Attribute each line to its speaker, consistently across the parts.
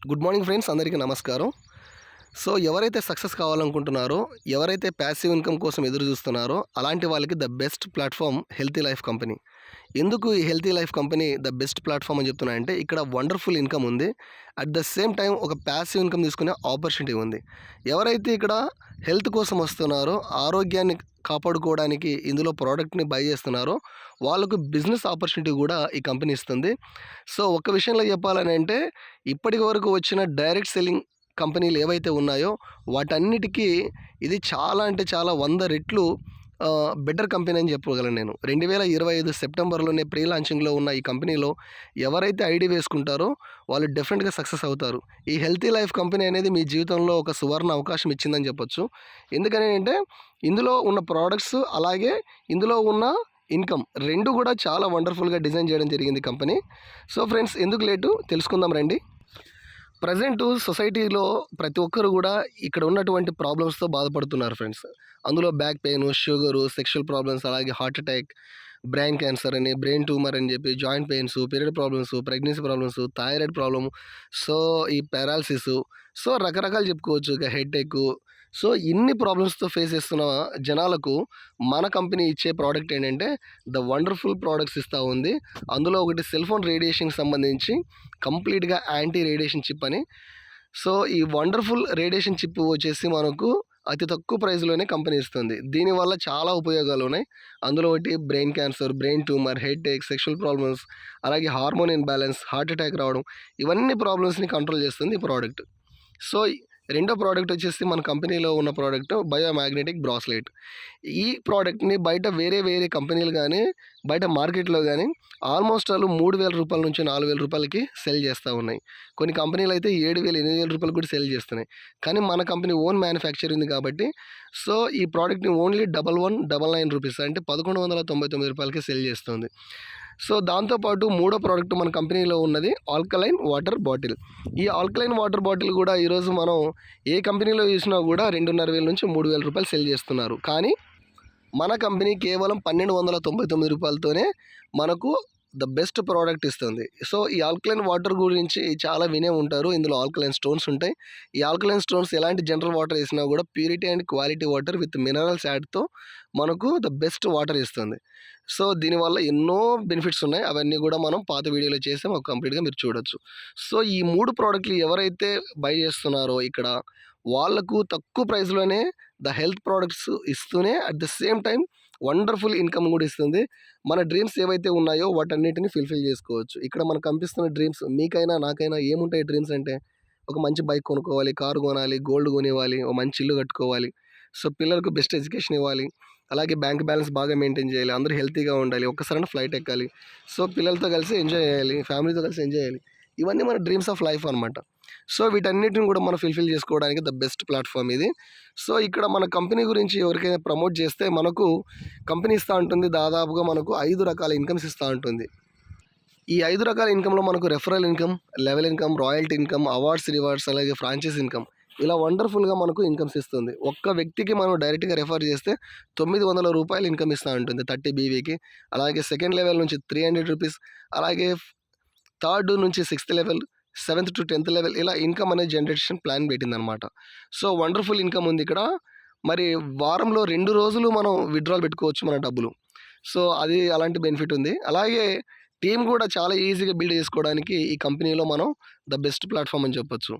Speaker 1: Good morning friends, అందరికీ నమస్కారం. So ఎవరైతే సక్సెస్ కావాలనుకుంటున్నారో, ఎవరైతే ప్యాసివ్ ఇన్కమ్ కోసం ఎదురు చూస్తున్నారో అలాంటి వాళ్ళకి the best platform healthy life company. ఎందుకు ఈ healthy life company the best platform అని చెప్తున్నా అంటే, ఇక్కడ వండర్ఫుల్ ఇన్కమ్ ఉంది. అట్ ద సేమ్ టైం ఒక ప్యాసివ్ ఇన్కమ్ తీసుకునే ఆపర్చునిటీ ఉంది. ఎవరైతే ఇక్కడ హెల్త్ కోసం వస్తున్నారో, ఆరోగ్యాన్ని కాపాడుకోవడానికి ఇందులో ప్రోడక్ట్ని బై చేస్తున్నారో వాళ్ళకు బిజినెస్ ఆపర్చునిటీ కూడా ఈ కంపెనీ ఇస్తుంది. సో ఒక్క విషయంలో చెప్పాలని అంటే, ఇప్పటి వరకు వచ్చిన డైరెక్ట్ సెల్లింగ్ కంపెనీలు ఏవైతే ఉన్నాయో వాటన్నిటికీ ఇది చాలా అంటే చాలా 100 రెట్లు బెటర్ కంపెనీ అని చెప్పగలను నేను. 2025 సెప్టెంబర్లోనే ప్రీ లాంచింగ్లో ఉన్న ఈ కంపెనీలో ఎవరైతే ఐడి వేసుకుంటారో వాళ్ళు డెఫినెట్గా సక్సెస్ అవుతారు. ఈ హెల్తీ లైఫ్ కంపెనీ అనేది మీ జీవితంలో ఒక సువర్ణ అవకాశం ఇచ్చిందని చెప్పొచ్చు. ఎందుకని అంటే, ఇందులో ఉన్న ప్రోడక్ట్స్ అలాగే ఇందులో ఉన్న ఇన్కమ్ 2 కూడా చాలా వండర్ఫుల్గా డిజైన్ చేయడం జరిగింది కంపెనీ. సో ఫ్రెండ్స్, ఎందుకు లేటు తెలుసుకుందాం రండి. ప్రజెంటు సొసైటీలో ప్రతి ఒక్కరు కూడా ఇక్కడ ఉన్నటువంటి ప్రాబ్లమ్స్తో బాధపడుతున్నారు ఫ్రెండ్స్. అందులో back pain, sugar, sexual problems, అలాగే హార్ట్ అటాక్, బ్రెయిన్ క్యాన్సర్ అని, బ్రెయిన్ ట్యూమర్ అని చెప్పి, joint pains, period problems, pregnancy problems, thyroid problem, so ఈ పారాలసిస్, సో రకరకాలు చెప్పుకోవచ్చు. ఇక హెడేక్. సో ఇన్ని ప్రాబ్లమ్స్తో ఫేస్ చేస్తున్న జనాలకు మన కంపెనీ ఇచ్చే ప్రోడక్ట్ ఏంటంటే ద వండర్ఫుల్ ప్రోడక్ట్స్ ఇస్తూ ఉంది. అందులో ఒకటి సెల్ ఫోన్ రేడియేషన్కి సంబంధించి కంప్లీట్గా యాంటీ రేడియేషన్ చిప్ అని. సో ఈ వండర్ఫుల్ రేడియేషన్ చిప్ వచ్చేసి మనకు అతి తక్కువ ప్రైస్లోనే కంపెనీ ఇస్తుంది. దీనివల్ల చాలా ఉపయోగాలు ఉన్నాయి. అందులో ఒకటి brain cancer, brain tumour, headache, sexual problems, అలాగే హార్మోన్ ఇన్బ్యాలెన్స్, హార్ట్ అటాక్ రావడం, ఇవన్నీ ప్రాబ్లమ్స్ని కంట్రోల్ చేస్తుంది ఈ ప్రోడక్ట్. సో రెండో ప్రోడక్ట్ వచ్చేసి మన కంపెనీలో ఉన్న ప్రోడక్ట్ బయోమాగ్నెటిక్ బ్రాస్లెట్. ఈ ప్రోడక్ట్ని బయట వేరే వేరే కంపెనీలు కానీ, బయట మార్కెట్లో కానీ ఆల్మోస్ట్ వాళ్ళు 3,000 రూపాయల నుంచి 4,000 రూపాయలకి సెల్ చేస్తూ ఉన్నాయి. కొన్ని కంపెనీలు అయితే 7,000, 8,000 రూపాయలు కూడా సెల్ చేస్తున్నాయి. కానీ మన కంపెనీ ఓన్ మ్యానుఫ్యాక్చర్ ఉంది కాబట్టి సో ఈ ప్రోడక్ట్ని ఓన్లీ 11,199 రూపీస్ అంటే 1,199 రూపాయలకి సెల్ చేస్తుంది. సో దాంతోపాటు మూడో ప్రోడక్ట్ మన కంపెనీలో ఉన్నది ఆల్కలైన్ వాటర్ బాటిల్. ఈ ఆల్కలైన్ వాటర్ బాటిల్ కూడా ఈరోజు మనం ఏ కంపెనీలో చూసినా కూడా 2,500 నుంచి 3,000 రూపాయలు సెల్ చేస్తున్నారు. కానీ మన కంపెనీ కేవలం 1,299 రూపాయలతోనే మనకు ద బెస్ట్ ప్రోడక్ట్ ఇస్తుంది. సో ఈ ఆల్కలైన్ వాటర్ గురించి చాలా వినే ఉంటారు. ఇందులో ఆల్కలైన్ స్టోన్స్ ఉంటాయి. ఈ ఆల్కలైన్ స్టోన్స్ ఎలాంటి జనరల్ వాటర్ వేసినా కూడా purity and quality water with minerals యాడ్తో మనకు ద బెస్ట్ వాటర్ ఇస్తుంది. సో దీనివల్ల ఎన్నో బెనిఫిట్స్ ఉన్నాయి. అవన్నీ కూడా మనం పాత వీడియోలో చేసాం, ఒక కంప్లీట్గా మీరు చూడొచ్చు. సో ఈ 3 ప్రోడక్ట్లు ఎవరైతే బై చేస్తున్నారో ఇక్కడ వాళ్ళకు తక్కువ ప్రైస్లోనే ద హెల్త్ ప్రోడక్ట్స్ ఇస్తూనే at the same time wonderful income కూడా ఇస్తుంది. మన డ్రీమ్స్ ఏవైతే ఉన్నాయో వాటన్నిటిని ఫుల్ఫిల్ చేసుకోవచ్చు. ఇక్కడ మనకు కనిపిస్తున్న డ్రీమ్స్ మీకైనా నాకైనా ఏముంటాయి డ్రీమ్స్ అంటే, ఒక మంచి బైక్ కొనుక్కోవాలి, కారు కొనాలి, గోల్డ్ కొనివ్వాలి, ఒక మంచి ఇల్లు కట్టుకోవాలి, సో పిల్లలకు బెస్ట్ ఎడ్యుకేషన్ ఇవ్వాలి, అలాగే బ్యాంక్ బ్యాలెన్స్ బాగా మెయింటైన్ చేయాలి, అందరూ హెల్తీగా ఉండాలి, ఒక్కసారైనా ఫ్లైట్ ఎక్కాలి, సో పిల్లలతో కలిసి ఎంజాయ్ చేయాలి, ఫ్యామిలీతో కలిసి ఎంజాయ్ చేయాలి. ఇవన్నీ మన డ్రీమ్స్ ఆఫ్ లైఫ్ అనమాట. సో వీటన్నిటిని కూడా మనం ఫుల్ఫిల్ చేసుకోవడానికి ద బెస్ట్ ప్లాట్ఫామ్ ఇది. సో ఇక్కడ మన కంపెనీ గురించి ఎవరికైనా ప్రమోట్ చేస్తే మనకు కంపెనీ ఇస్తూ ఉంటుంది, దాదాపుగా మనకు 5 రకాల ఇన్కమ్స్ ఇస్తూ ఉంటుంది. ఈ 5 రకాల ఇన్కంలో మనకు referral income, level income, royalty income, awards, rewards, అలాగే ఫ్రాంచైజ్ ఇన్కమ్, ఇలా వండర్ఫుల్గా మనకు ఇన్కమ్స్ ఇస్తుంది. ఒక్క వ్యక్తికి మనం డైరెక్ట్గా రెఫర్ చేస్తే 900 రూపాయలు ఇన్కమ్ ఇస్తూ ఉంటుంది 30 బీవీకి. అలాగే సెకండ్ లెవెల్ నుంచి 300 రూపీస్, అలాగే థర్డ్ నుంచి 6th level, 7th to 10th level, ఇలా ఇన్కమ్ అనేది జనరేషన్ ప్లాన్ పెట్టిందనమాట. సో వండర్ఫుల్ ఇన్కమ్ ఉంది ఇక్కడ. మరి వారంలో 2 రోజులు మనం విత్డ్రాల్ పెట్టుకోవచ్చు మన డబ్బులు. సో అది అలాంటి బెనిఫిట్ ఉంది. అలాగే టీం కూడా చాలా ఈజీగా బిల్డ్ చేసుకోవడానికి ఈ కంపెనీలో మనం ద బెస్ట్ ప్లాట్ఫామ్ అని చెప్పొచ్చు.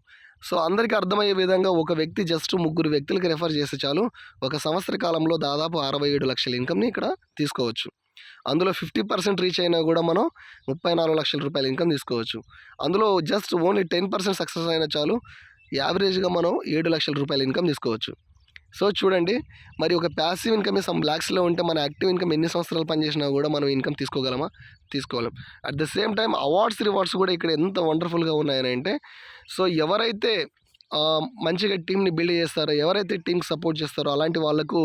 Speaker 1: సో అందరికీ అర్థమయ్యే విధంగా ఒక వ్యక్తి జస్ట్ 3 వ్యక్తులకి రెఫర్ చేస్తే చాలు, ఒక సంవత్సర కాలంలో దాదాపు 67 లక్షల ఇన్కమ్ని ఇక్కడ తీసుకోవచ్చు. అందులో 50% రీచ్ అయినా కూడా మనం 34 లక్షల రూపాయల ఇన్కమ్ తీసుకోవచ్చు. అందులో జస్ట్ ఓన్లీ 10% సక్సెస్ అయినా చాలు, యావరేజ్గా మనం 7 లక్షల రూపాయల ఇన్కమ్ తీసుకోవచ్చు. సో చూడండి, మరి ఒక ప్యాసివ్ ఇన్కమ్ సమ్ ల్యాక్స్లో ఉంటే మన యాక్టివ్ ఇన్కమ్ ఎన్ని సంవత్సరాలు పనిచేసినా కూడా మనం ఇన్కమ్ తీసుకోగలమా? తీసుకోలేం. At the same time awards, rewards కూడా ఇక్కడ ఎంత వండర్ఫుల్గా ఉన్నాయని అంటే, సో ఎవరైతే మంచిగా టీమ్ని బిల్డ్ చేస్తారో, ఎవరైతే టీమ్కి సపోర్ట్ చేస్తారో అలాంటి వాళ్ళకు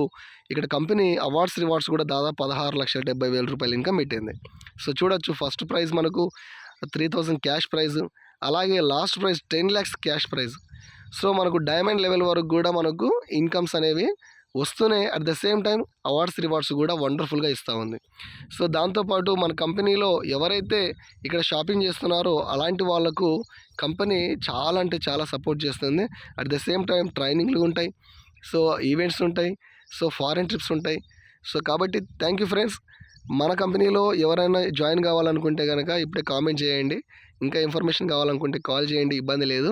Speaker 1: ఇక్కడ కంపెనీ అవార్డ్స్, రివార్డ్స్ కూడా దాదాపు 16,70,000 రూపాయలు ఇన్కమ్ పెట్టింది. సో చూడొచ్చు, ఫస్ట్ ప్రైజ్ మనకు 3,000 క్యాష్ ప్రైజ్, అలాగే last prize 10 lakhs cash prize. So మనకు డైమండ్ లెవెల్ వరకు కూడా మనకు ఇన్కమ్స్ అనేవి వస్తూనే at the same time awards, rewards కూడా వండర్ఫుల్గా ఇస్తూ ఉంది. సో దాంతోపాటు మన కంపెనీలో ఎవరైతే ఇక్కడ షాపింగ్ చేస్తున్నారో అలాంటి వాళ్ళకు కంపెనీ చాలా అంటే చాలా సపోర్ట్ చేస్తుంది. అట్ ద సేమ్ టైం ట్రైనింగ్లు ఉంటాయి, సో ఈవెంట్స్ ఉంటాయి, సో ఫారెన్ ట్రిప్స్ ఉంటాయి. సో కాబట్టి థ్యాంక్ యూ ఫ్రెండ్స్. మన కంపెనీలో ఎవరైనా జాయిన్ కావాలనుకుంటే కనుక ఇప్పుడే కామెంట్ చేయండి. ఇంకా ఇన్ఫర్మేషన్ కావాలనుకుంటే కాల్ చేయండి, ఇబ్బంది లేదు.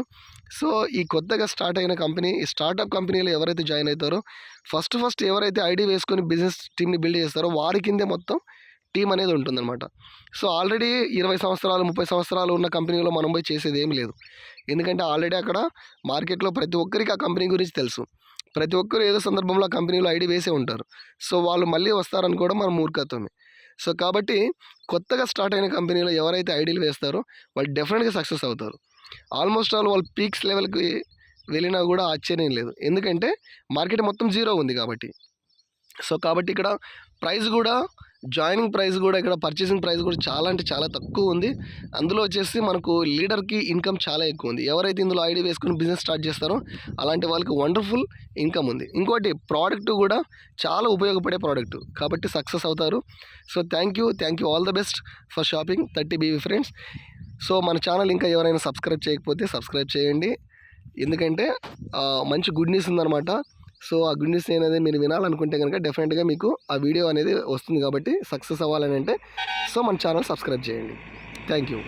Speaker 1: సో ఈ కొత్తగా స్టార్ట్ అయిన కంపెనీ, ఈ స్టార్టప్ కంపెనీలో ఎవరైతే జాయిన్ అవుతారో ఫస్ట్ ఎవరైతే ఐడి వేసుకొని బిజినెస్ టీమ్ని బిల్డ్ చేస్తారో వారి కిందే మొత్తం టీం అనేది ఉంటుందన్నమాట. సో ఆల్రెడీ 20 సంవత్సరాలు 30 సంవత్సరాలు ఉన్న కంపెనీలో మనం పోయి చేసేది ఏం లేదు. ఎందుకంటే ఆల్రెడీ అక్కడ మార్కెట్లో ప్రతి ఒక్కరికి ఆ కంపెనీ గురించి తెలుసు. ప్రతి ఒక్కరు ఏదో సందర్భంలో ఆ కంపెనీలో ఐడి వేసే ఉంటారు. సో వాళ్ళు మళ్ళీ వస్తారనుకోవడం మన మూర్ఖత్వమే. సో కాబట్టి కొత్తగా స్టార్ట్ అయిన కంపెనీలో ఎవరైతే ఐడీలు వేస్తారో వాళ్ళు డెఫినెట్గా సక్సెస్ అవుతారు. ఆల్మోస్ట్ ఆల్ వాళ్ళు పీక్స్ లెవెల్కి వెళ్ళినా కూడా ఆశ్చర్యం లేదు. ఎందుకంటే మార్కెట్ మొత్తం జీరో ఉంది కాబట్టి. సో కాబట్టి ఇక్కడ ప్రైస్ కూడా, జాయినింగ్ ప్రైస్ కూడా, ఇక్కడ పర్చేసింగ్ ప్రైస్ కూడా చాలా అంటే చాలా తక్కువ ఉంది. అందులో వచ్చేసి మనకు లీడర్కి ఇన్కమ్ చాలా ఎక్కువ ఉంది. ఎవరైతే ఇందులో ఐడి వేసుకుని బిజినెస్ స్టార్ట్ చేస్తారో అలాంటి వాళ్ళకి వండర్ఫుల్ ఇన్కమ్ ఉంది. ఇంకోటి ప్రోడక్ట్ కూడా చాలా ఉపయోగపడే ప్రోడక్ట్ కాబట్టి సక్సెస్ అవుతారు. So thank you all the best for shopping 30BV friends. So మన ఛానల్ ఇంకా ఎవరైనా సబ్స్క్రైబ్ చేయకపోతే సబ్స్క్రైబ్ చేయండి. ఎందుకంటే మంచి గుడ్ న్యూస్ ఉందన్నమాట. సో ఆ గుడ్ న్యూస్ అనేది మీరు వినాలనుకుంటే కనుక డెఫినెట్గా మీకు ఆ వీడియో అనేది వస్తుంది. కాబట్టి సక్సెస్ అవ్వాలని అంటే సో మన ఛానల్ సబ్స్క్రైబ్ చేయండి. Thank you.